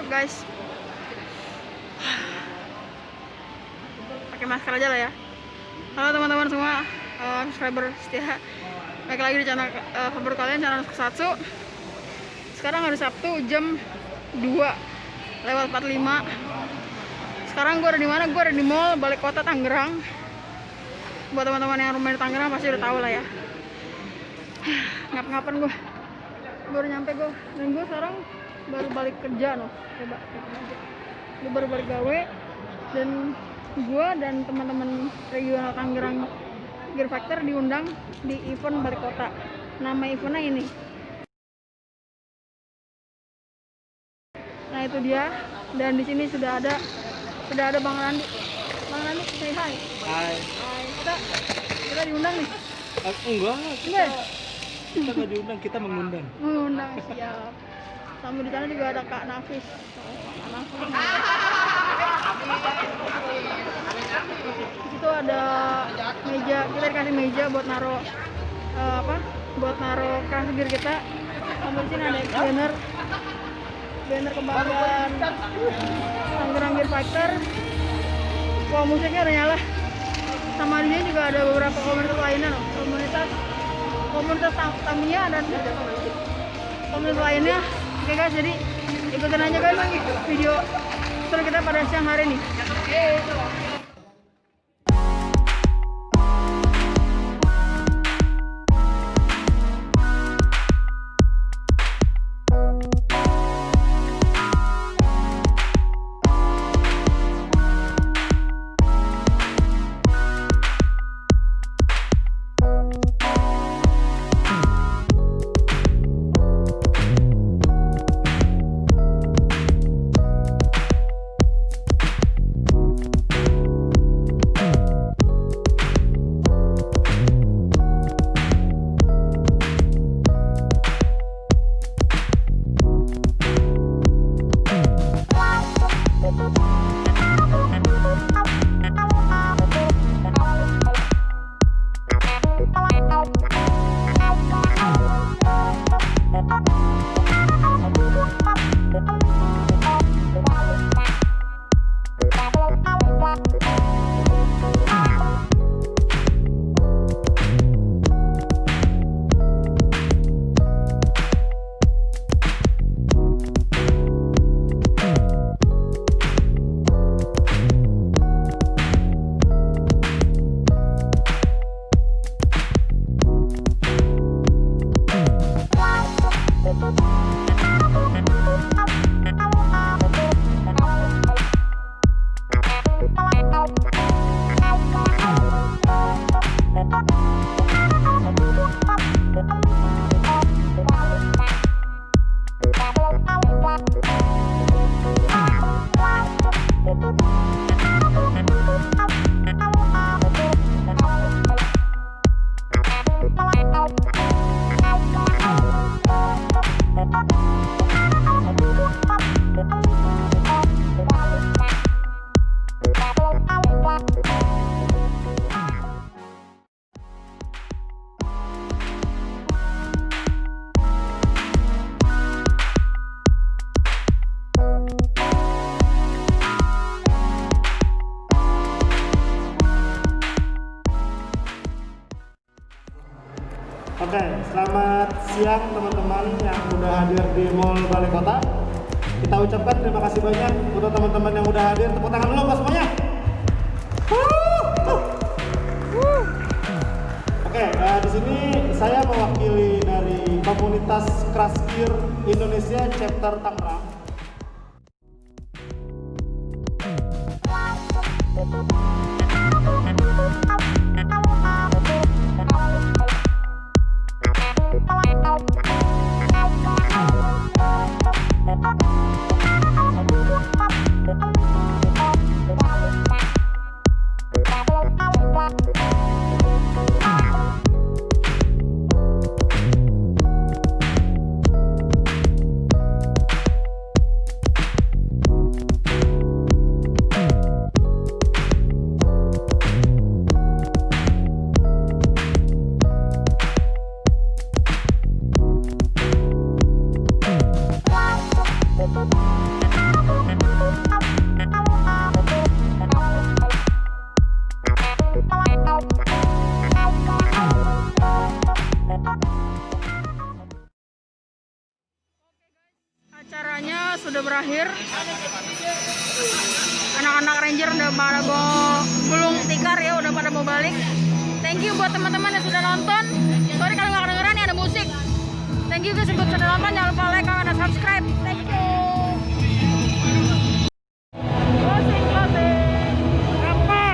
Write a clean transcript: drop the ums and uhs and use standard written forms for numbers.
Halo guys, pakai masker aja lah ya. Halo teman-teman semua, subscriber setia. Balik lagi di channel favorit kalian, channel Tokusatsu. Sekarang hari Sabtu jam 2:45. Sekarang gue ada di mana? Gue ada di mall Bale Kota Tangerang. Buat teman-teman yang rumah di Tangerang pasti udah tahu lah ya. Ngap-ngapan gue baru nyampe gue, dan gue sekarang baru balik kerja loh. Coba gue baru balik gawe, dan gue dan teman-teman regional Tangerang Gear Factor diundang di event Bale Kota. Nama eventnya ini. Nah itu dia, dan di sini sudah ada Bang Randi. Bang Randi, say hi. Hai. Kita diundang nih. Enggak. Kita nggak diundang, kita mengundang. Mengundang, siap. Sama di sana juga ada Kak Nafis. Di situ ada meja, kita dikasih meja buat naro buat naro keran gear kita. Sama di sini ada banner kebanggaan Tangerang Gear Factor. Wah, musiknya udah nyala. Sama di sini juga ada beberapa komunitas lainnya loh. Komunitas Tamiya dan komunitas lainnya. Oke guys, jadi ikutin aja guys video seru kita pada siang hari ini. Oke, selamat siang teman-teman yang udah hadir di Mall Bale Kota. Kita ucapkan terima kasih banyak untuk teman-teman yang udah hadir. Tepuk tangan dulu buat semuanya. Oke, di sini saya mewakili dari komunitas Crash Gear Indonesia Chapter Tangerang. Acaranya sudah berakhir. Anak-anak Ranger udah pada gulung tikar ya, udah pada mau balik. Thank you buat teman-teman yang sudah nonton. Sorry kalau nggak kedengeran nih ada musik. Thank you guys buat sudah nonton. Jangan lupa like, comment, dan subscribe. Thank you. Closing, closing. Apa?